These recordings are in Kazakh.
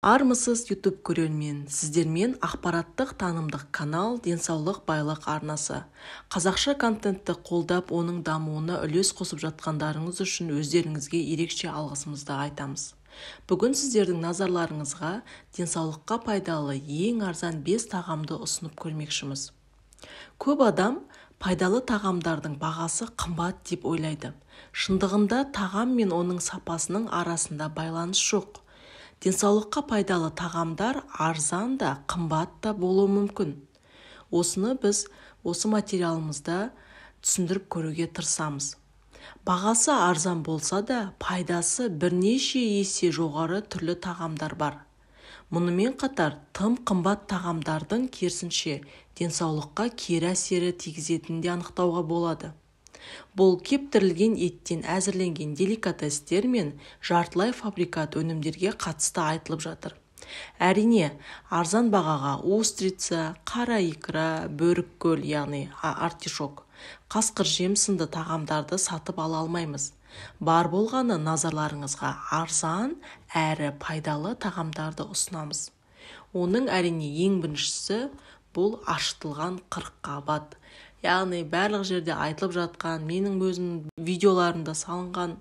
Армысыз YouTube көрермен, сіздермен ақпараттық танымдық канал Денсаулық байлық арнасы. Қазақша контентті қолдап, оның дамуына үлес қосып жатқандарыңыз үшін өздеріңізге ерекше алғысымызды айтамыз. Бүгін сіздердің назарларыңызға денсаулыққа пайдалы ең арзан 5 тағамды ұсынып көрмекшіміз. Көп адам пайдалы тағамдардың бағасы қымбат деп ойлайды. Шындығында тағам мен оның сапасының арасында байланыс жоқ. Денсаулыққа пайдалы тағамдар арзан да, қымбат та болуы мүмкін. Осыны біз осы материалымызда түсіндіріп көруге тырысамыз. Бағасы арзан болса да, пайдасы бірнеше есе жоғары түрлі тағамдар бар. Мұнымен қатар, тым қымбат тағамдардың керісінше денсаулыққа кері әсері тигізетінін де анықтауға болады. Бұл кептірілген еттен әзірленген деликатестер мен жартылай фабрикат өнімдерге қатысты айтылып жатыр. Әрине, арзан бағаға устрица, қара икра, бөріккөл, яғни артишок, қасқыр жем сынды тағамдарды сатып ала алмаймыз. Бар болғаны назарларыңызға арзан әрі пайдалы тағамдарды ұсынамыз. Оның әрине ең біріншісі бұл ашытылған қырыққабат. Яғни барлық жерде айтылып жатқан, менің өзім видеоларында салынған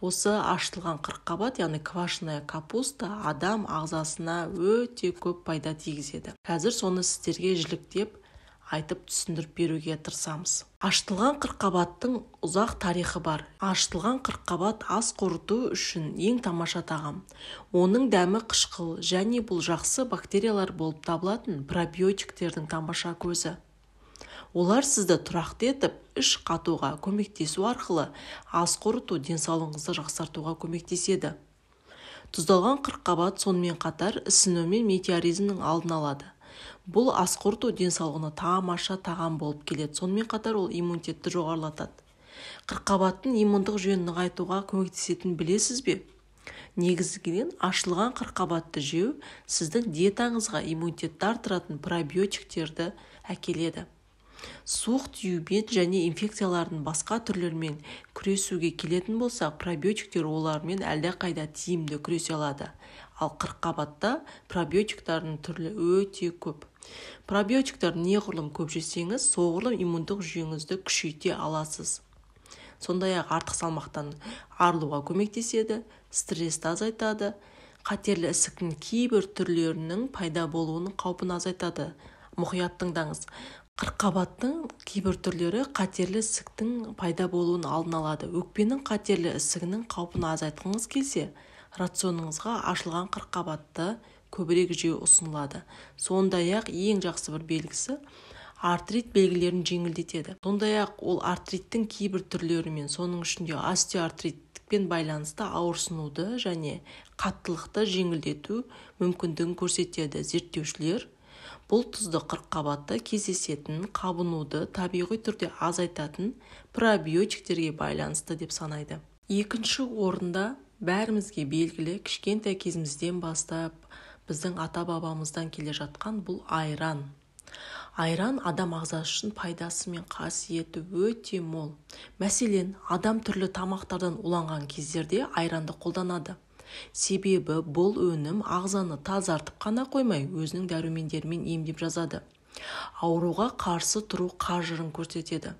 осы ашытылған қырыққабат, яғни квашеная капуста адам ағзасына өте көп пайда тигізеді. Қазір соны сіздерге жіліктеп айтып түсіндіріп беруге тырысамыз. Ашытылған қырыққабаттың ұзақ тарихы бар. Ашытылған қырыққабат ас қорыту үшін ең тамаша тағам. Оның дәмі қышқыл және бұл жақсы бактериялар болып табылатын пробиотиктердің тамаша көзі. Олар сізді тұрақты етіп, іш қатуға көмектесу арқылы ас қорыту денсаулығыңызды жақсартуға көмектеседі. Тұздалған қырыққабат сонымен қатар ісіну мен метеоризмнің алдын алады. Бұл ас қорыту денсаулығына тамаша тағам болып келеді. Сонымен қатар ол иммунитетті жоғарылатады. Қырыққабаттың иммундық жүйені нығайтуға көмектесетінін білесіз бе? Негізінен ашылған қырыққабатты жеу сіздің диетаңызға иммунитетті арттыратын пробиотиктерді әкеледі. Суық тиюмен және инфекциялардың басқа түрлерімен күресуге келетін болсақ, пробиотиктер олармен әлдеқайда тиімді күресе алады. Ал қырыққабатта пробиотиктердің түрлі өте көп. Пробиотиктер неғұрлым көп жесеңіз, соғұрлым иммундық жүйеңізді күшейте аласыз. Сондай-ақ артық салмақтан арылуға көмектеседі, стрессті азайтады, қатерлі ісіктің кейбір түрлерінің пайда болуының қаупін азайтады. Мұқият тыңдаңыз. Қырыққабаттың кейбір түрлері қатерлі ісіктің пайда болуын алдын алады. Өкпенің қатерлі ісігінің қаупін азайтқыңыз келсе, рационыңызға ашылған қырыққабатты көбірек жеу ұсынылады. Сондай-ақ ең жақсы бір белгісі артрит белгілерін жеңілдетеді. Сондай-ақ ол артриттің кейбір түрлерімен, соның ішінде остеоартритпен байланысты ауырсынуды және қаттылықты жеңілдету мүмкіндігін көрсетеді. Зерттеушілер бұл тұзды қырыққабатта кездесетін қабынуды табиғи түрде азайтатын пробиотиктерге байланысты деп санайды. Екінші орында бәрімізге белгілі кішкентай кезімізден бастап біздің ата-бабамыздан келе жатқан бұл айран. Айран адам ағзасы үшін пайдасы мен қасиеті өте мол. Мәселен, адам түрлі тамақтардан уланған кездерде айранды қолданады. Себебі бұл өнім ағзаны тазартып қана қоймай, өзінің дәрумендерімен емдеп жазады. Ауруға қарсы тұру қажырын көрсетеді.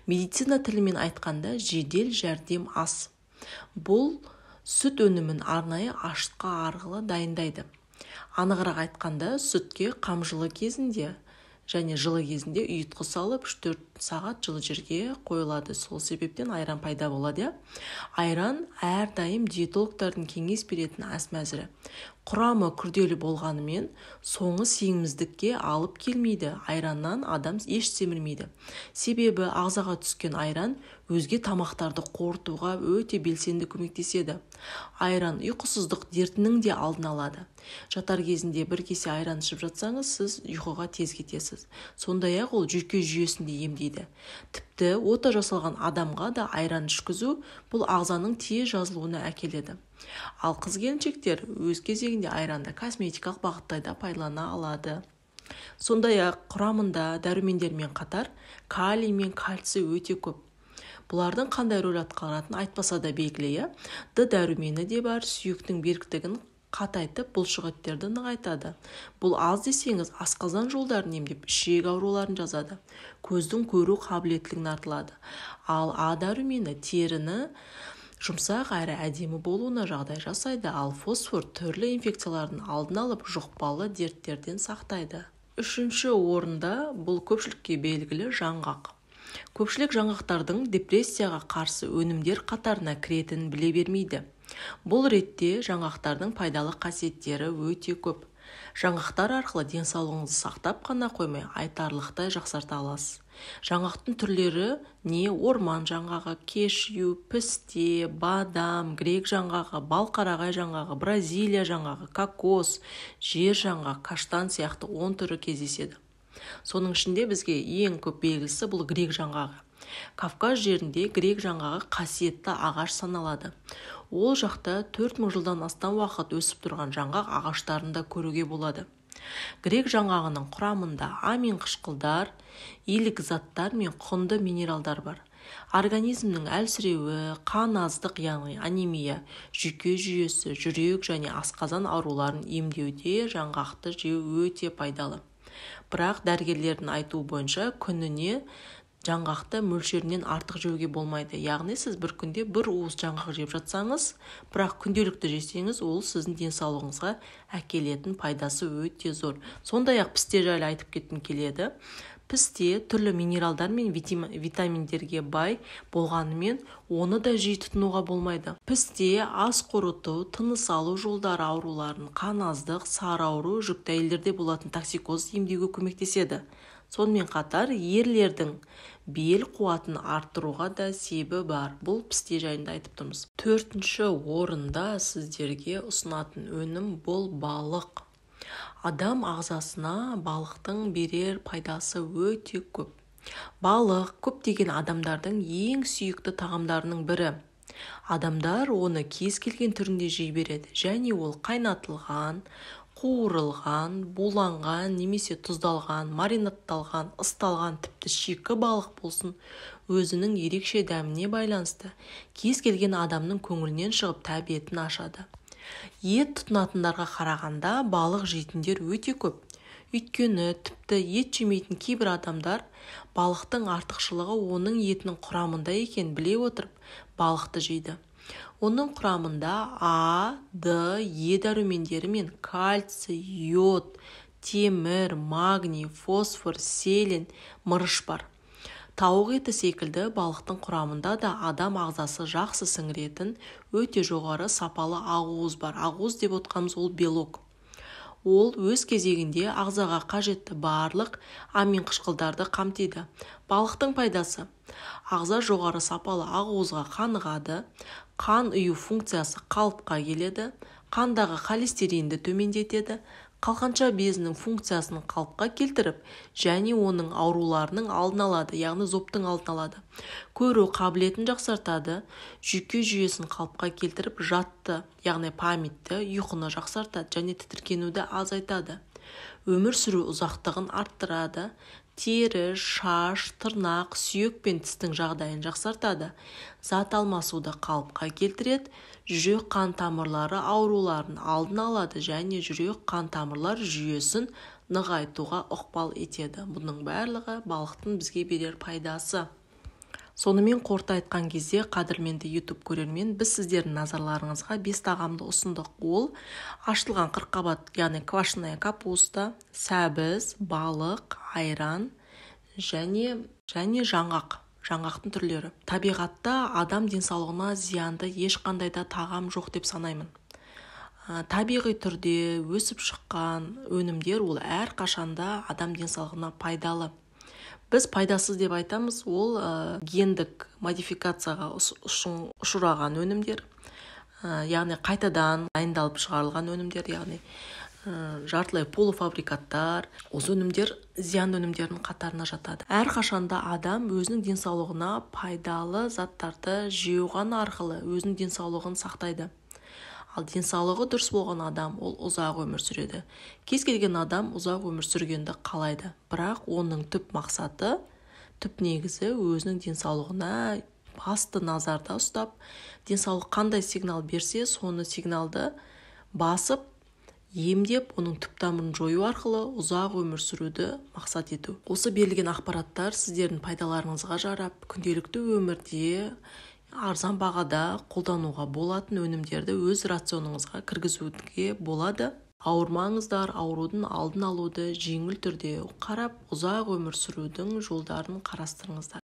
Медицина тілімен айтқанда жедел жәрдем ас. Бұл сүт өнімін арнайы ашытқы арқылы дайындайды. Анығырақ айтқанда сүтке қамжылы кезінде және жылы кезінде ұйытқы салып 3-4 сағат жылы жерге қойылады. Сол себептен айран пайда болады. Айран әрдайым диетологтардың кеңес беретін ас мәзірі. Құрамы күрделі болғанымен, соңы сенімсіздікке алып келмейді. Айраннан адам еш семірмейді. Себебі ағзаға түскен айран өзге тамақтарды қорытуға өте белсенді көмектеседі. Айран ұйқысыздық дертінің де алдын алады. Жатар кезінде бір кесе айран ішіп жатсаңыз, сіз ұйқыға тез кетесіз. Сондай-ақ ол жүйке жүйесінде емдейді. Тіпті ота жасалған адамға да айран ішкізу бұл ағзаның тез жазылуына әкеледі. Ал қыз-келіншектер өз кезегінде айранды косметикалық бағытта пайдалана алады. Сондай-ақ құрамында дәрумендермен қатар калий мен кальций өте көп. Бұлардың қандай рөл атқаратынын айтпаса да белгілі. Д дәрумені де бар, сүйектің беріктігін қатайтып бұлшықеттерді нығайтады. Бұл аз десеңіз асқазан жолдарын емдеп, ішек ауруларын жазады. Көздің көру қабілеттілігін артылады. Ал А дәрумені теріні жұмсақ әрі әдемі болуына жағдай жасайды, ал фосфор түрлі инфекциялардың алдын алып, жұқпалы дерттерден сақтайды. Үшінші орында бұл көпшілікке белгілі жаңғақ. Көпшілік жаңғақтардың депрессияға қарсы өнімдер қатарына кіретінін біле бермейді. Бұл ретте жаңғақтардың пайдалы қасиеттері өте көп. Жаңғақтар арқылы денсаулығыңызды сақтап қана қоймай, айтарлықтай жақсарта аласыз. Жаңғақтың түрлері не орман жаңғағы, кешью, пісте, бадам, грек жаңғағы, балқарағай жаңғағы, Бразилия жаңғағы, кокос, жер жаңғағы, каштан сияқты 10 түрі кездеседі. Соның ішінде бізге ең көп белгілісі бұл грек жаңғағы. Кавказ жерінде грек жаңғағы қасиетті ағаш саналады. Ол жақта 4000 жылдан астам уақыт өсіп тұрған жаңғақ ағаштарында көруге болады. Грек жаңғағының құрамында амин қышқылдар, илік заттар мен құнды минералдар бар. Организмнің әлсіреуі, қан аздық, яғни анемия, жүйке жүйесі, жүрек және асқазан ауруларын емдеуде жаңғақты жеу өте пайдалы. Бірақ дәрігерлердің айтуы бойынша күніне жаңғақты мөлшерінен артық жеуге болмайды. Яғни сіз бір күнде бір уыс жаңғақ жеп жатсаңыз, бірақ күнделікті жесеңіз, ол сіздің денсаулығыңызға әкелетін пайдасы өте зор. Сондай-ақ пісте жайлы айтып кеткім келеді. Пісте түрлі минералдар мен витаминдерге бай болғанымен, оны да жиі тұтынуға болмайды. Пісте ас қорыту, тыныс алу жолдары ауруларын, қан аздық, сары ауру, жүкті әйелдерде болатын токсикоз емдеуге көмектеседі. Сонымен қатар ерлердің бел қуатын арттыруға да себебі бар. Бұл пісте жайында айтып тұрмыз. 4-ші орында сіздерге ұсынатын өнім бұл балық. Адам ағзасына балықтың берер пайдасы өте көп. Балық көптеген адамдардың ең сүйікті тағамдарының бірі. Адамдар оны кез келген түрінде жей береді, және ол қайнатылған, қуырылған, буланған, немесе тұздалған, маринадталған, ысталған, тіпті шикі балық болсын, өзінің ерекше дәміне байланысты кез келген адамның көңілінен шығып тәбетін ашады. Ет тұтынатындарға қарағанда балық жейтіндер өте көп. Өйткені тіпті ет жемейтін кейбір адамдар балықтың артықшылығы оның етінің құрамында екен біле отырып, балықты жейді. Оның құрамында А, Д, Е дәрумендері мен кальций, йод, темір, магний, фосфор, селен, мырыш бар. Тауық еті секілді балықтың құрамында да адам ағзасы жақсы сіңіретін өте жоғары сапалы ақуыз бар. Ақуыз деп отқанымыз ол белок. Ол өз кезегінде ағзаға қажетті барлық амин қышқылдарды қамтиды. Балықтың пайдасы: ағза жоғары сапалы ақуызға қанығады, қан ұю функциясы қалыпқа келеді, қандағы холестеринді төмендетеді, қалқанша безінің функциясын қалыпқа келтіріп, және оның ауруларының алдын алады, яғни зобтың алдын алады. Көру қабілетін жақсартады, жүйке жүйесін қалыпқа келтіріп, жатты, яғни памятті, ұйқыны жақсартады және тітіркенуді азайтады. Өмір сүру ұзақтығын арттырады, тері, шаш, тырнақ, сүйек пен тістің жағдайын жақсартады, зат алмасуды қалыпқа келтіреді, жүрек қан тамырлары ауруларын алдын алады және жүрек қан тамырлар жүйесін нығайтуға ықпал етеді. Бұның барлығы балықтың бізге берер пайдасы. Сонымен қорыта айтқан кезде, қадірменді YouTube көрермен, біз сіздердің назарларыңызға 5 тағамды ұсындық. Ол ашытылған қырыққабат, яғни квашеная капуста, сәбіз, балық, айран және жаңғақтың түрлері. Табиғатта адам денсаулығына зиянды ешқандай да тағам жоқ деп санаймын. Табиғи түрде өсіп шыққан өнімдер ол әр қашанда адам денсаулығына пайдалы. Біз пайдасыз деп айтамыз, ол гендік модификацияға ұшыраған өнімдер, яғни қайтадан дайындалып шығарылған өнімдер, яғни жартылай полуфабрикаттар. Осы өнімдер зиян өнімдерінің қатарына жатады. Әр қашанда адам өзінің денсаулығына пайдалы заттарды жеу ғана арқылы өзінің денсаулығын сақтайды. Ал денсаулығы дұрыс болған адам ол ұзақ өмір сүреді. Кез келген адам ұзақ өмір сүргенді қалайды. Бірақ оның түп мақсаты, түп негізі өзінің денсаулығына басты назарда ұстап, денсаулық қандай сигнал берсе, соны сигналды басып емдеп, оның түп тамырын жою арқылы ұзақ өмір сүруді мақсат ету. Осы берілген ақпараттар сіздердің пайдаларыңызға жарап, күнделікті өмірде арзан бағада қолдануға болатын өнімдерді өз рационыңызға кіргізуге болады. Ауырмаңыздар, аурудың алдын алуды жеңіл түрде қарап, ұзақ өмір сүрудің жолдарын қарастырыңыздар.